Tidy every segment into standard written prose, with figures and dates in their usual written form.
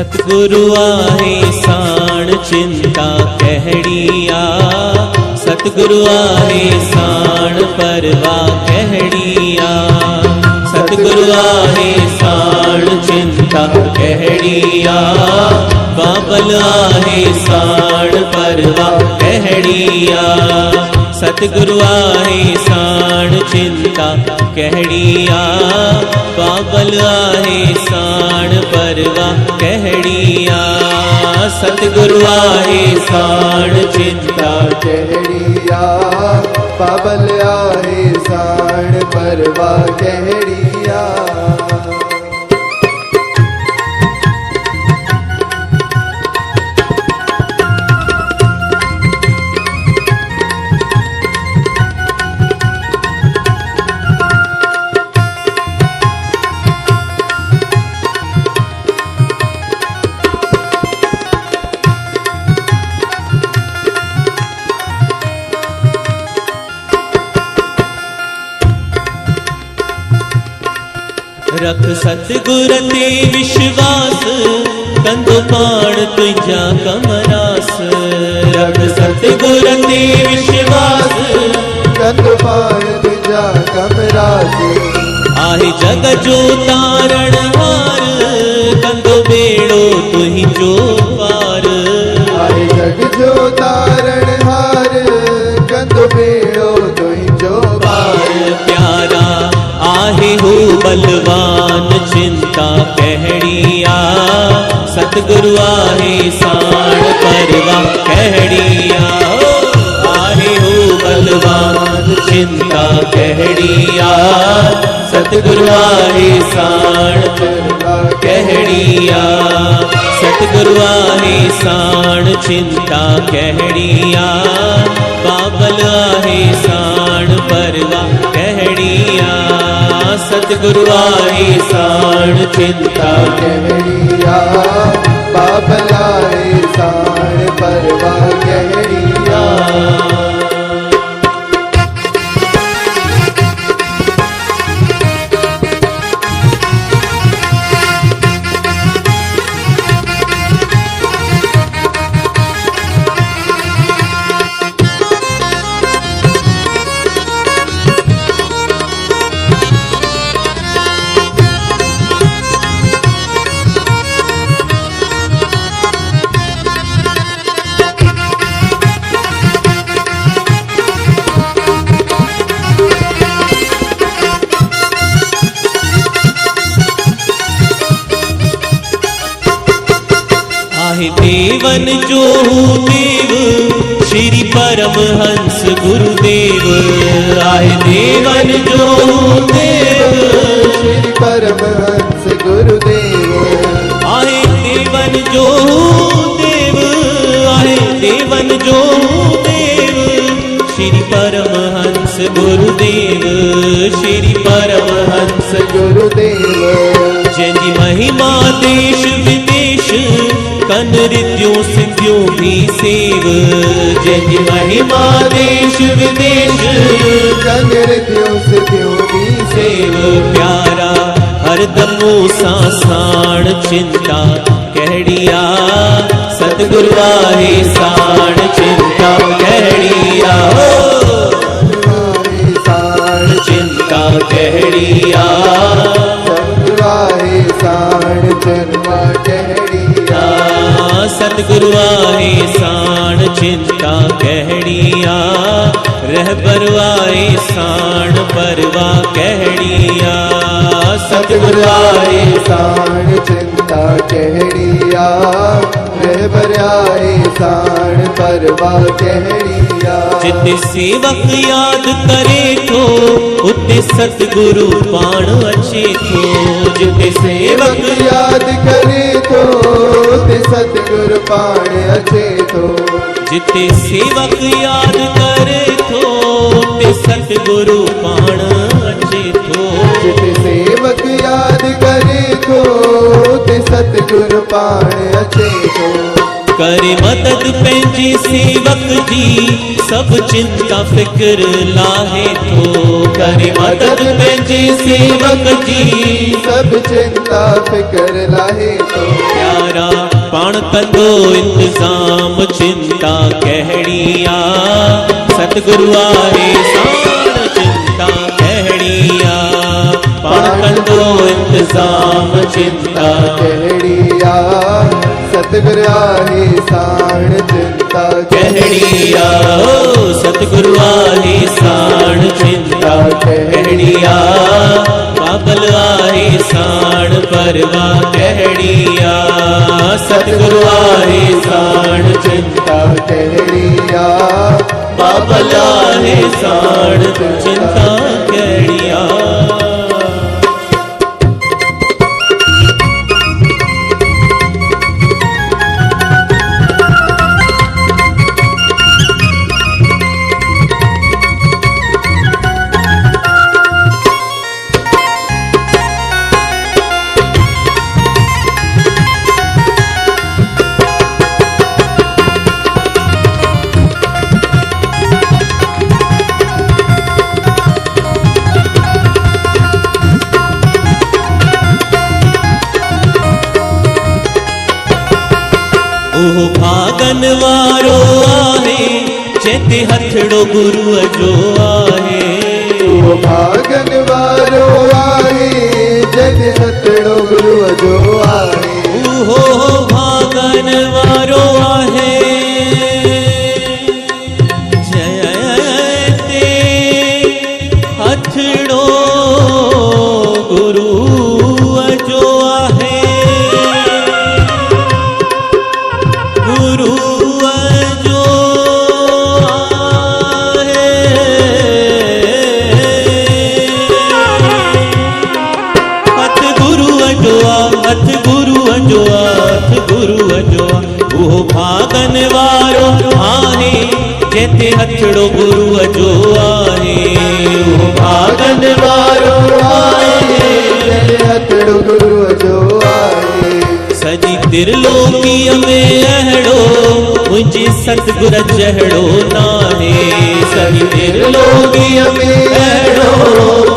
सतगुरु आहे साण चिंता कहड़िया, सतगुरु आहे साण परवा कहड़िया। सतगुरु आहे साण चिंता कहड़िया, बाबल आहे साण परवा कहड़िया। सतगुरु आहे साण चिंता कहड़िया, बाबल आहे साण परवा कहड़िया। सतगुरु आहे साण चिंता कहड़िया, बाबल आहे साण परवा कहड़िया। रख सतगुर ते विश्वास, कंदो पाण तुझा कमरास। रख सतगुर ते विश्वास, कंदो पाण तुझा कमरास। आहे जग जो तारण हार, कंदो बेड़ो तुझो पार। आहे जग जो तारण हार, कंदो बेड़ो तुझो पार। प्यारा आहे हो बलवान चिंता कहड़िया, सतगुरु आहे साण परवा कहड़िया। आहे हो बलवान चिंता कहड़िया, सतगुरु आहे साण परवा कहड़िया। सतगुरु आहे साण चिंता कहड़िया, बाबल आहे साण परवा कहड़िया। सतगुरु आहे साण चिंता कहड़िया, बाबल आहे साण परवा कहड़िया। देवन जो देव श्री परमहंस गुरुदेव। आहे देवन जो देव श्री परमहंस गुरुदेव। आहे देवन जो देव, आहे देवन जो देव श्री परमहंस गुरुदेव। श्री परमहंस गुरुदेव। जंजी महिमा देश विदेश, कन रिद्यों सिद्धियों भी सेव। जंजी महिमा देश विदेश, कन रिद्यों सिद्धियों भी सेव। प्यारा हरदमो सा साण चिंता कहड़िया, सतगुरु आहे साण चिंता कहड़िया। साण चिंता कहड़िया, सतगुरु आहे साण चिंता कहड़िया। सतगुरु आहे साण चिंता कहड़िया, रहबर आहे साण परवा कहड़िया। सतगुरु आहे साण चिंता कहड़िया, रहबर आहे साण परवा कहड़िया। जिते सेवक याद करे थो, उते सतगुरु पाण अचे थो। जिते सेवक याद करे थो, उते सतगुरु पाण अचे थो। जिते सेवक याद करे थो, उते सतगुरु पाण अचे थो। जिते सेवक याद करे थो, उते सतगुरु पाण अचे थो। करे मदद पंहिंजे सेवक जी सब चिंता फिक्र लाहे थो करे मदद पंहिंजे सेवक जी सब चिंता फिक्र लाहे तो प्यारा पाण कंदो इंतजाम चिंता कहिड़ी आ सतगुरु आहे साण चिंता कहिड़ी आ पाण कंदो इंतजाम चिंता कहिड़ी आ सतगुरु आहे साण चिंता कहिड़ी आ ओ सतगुरु आहे साण चिंता कहिड़ी आ बाबल आहे साण परवाह कहिड़ी आ सतगुरु आहे साण चिंता कहिड़ी आ बाबल आहे साण चिंता कहिड़ी आ ओह भागन वारो आहे जेते हथड़ो गुरुअ जो आहे वो भागन वारो आहे जग हथड़ो गुरुअ जो आहे ओहो भागन वारो आहे जयते हथड़ो गुरुअ जो आहे गुरुअ जो आहे हथ गुरुअ जो आ हथ गुरुअ जो आ हथ गुरुअ जो आ उहो भागन वारो आहे जेते हथड़ो गुरुअ जो आहे उहो भागन वारो आहे जग हथड़ो गुरुअ जो आहे सजी त्रिलोकीअ में अहिड़ो मुंहिंजे सतगुर जहिड़ो नाहे सजी त्रिलोकीअ में अहिड़ो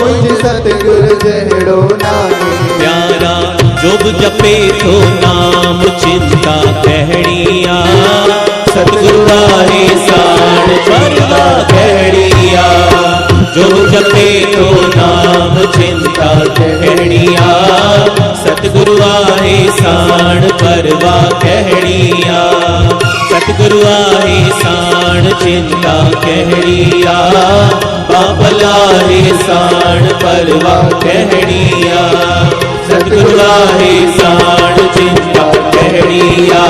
मुंहिंजे सतगुरु जहिड़ो नाहे प्यारा जो बि जपे थो नाम चिंता कहिड़ी आ सतगुरु आहे साण परवाह कहिड़ी आ जो बि जपे थो नाम चिंता कहिड़ी आ सतगुरु आहे साण परवाह कहिड़ी आ सतगुरु आहे साण चिंता कहिड़ी आ बाबल आहे साण परवाह कहिड़ी आ सतगुरु आहे साण चिंता कहिड़ी आ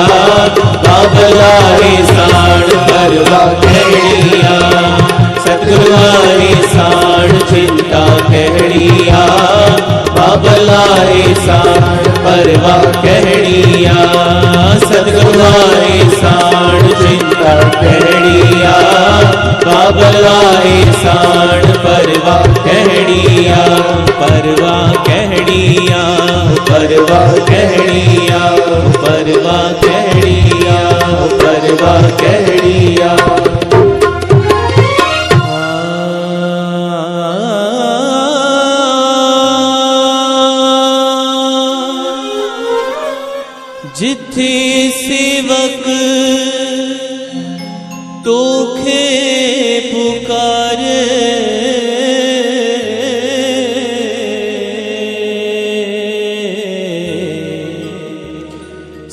बाबल आहे साण परवाह कहिड़ी आ सतगुरु आहे साण चिंता कहिड़ी आ बाबल आहे साण परवाह कहिड़ी आ सतगुरु आहे साण चिंता कहिड़ी आ बाबल आहे साण परवाह कहिड़ी आ परवाह कहिड़ी आ परवाह कहिड़ी आ परवाह कहिड़ी आ परवाह कहिड़ी आ जिथे सेवक तोखे पुकारे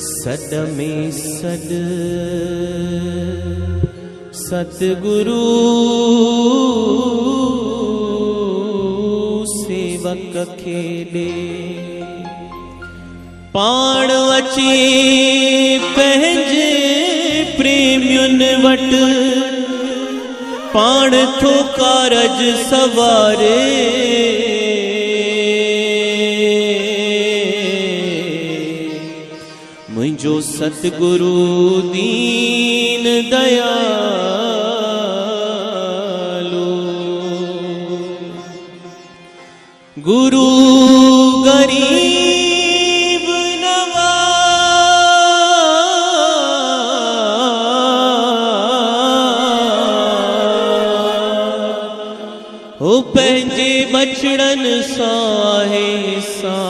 सद में सद सतगुरु सेवक खेले पाण अची पंहिंजे प्रेमियुनि वटि पाण थो कारज सवारे मुंहिंजो सतगुरु दीन दयालु गुरु गरीब नवाज हो पंहिंजे बचड़न साहे साण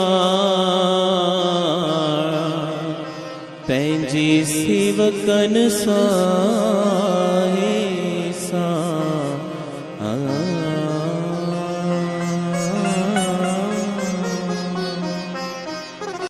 पंहिंजे सेवकन सां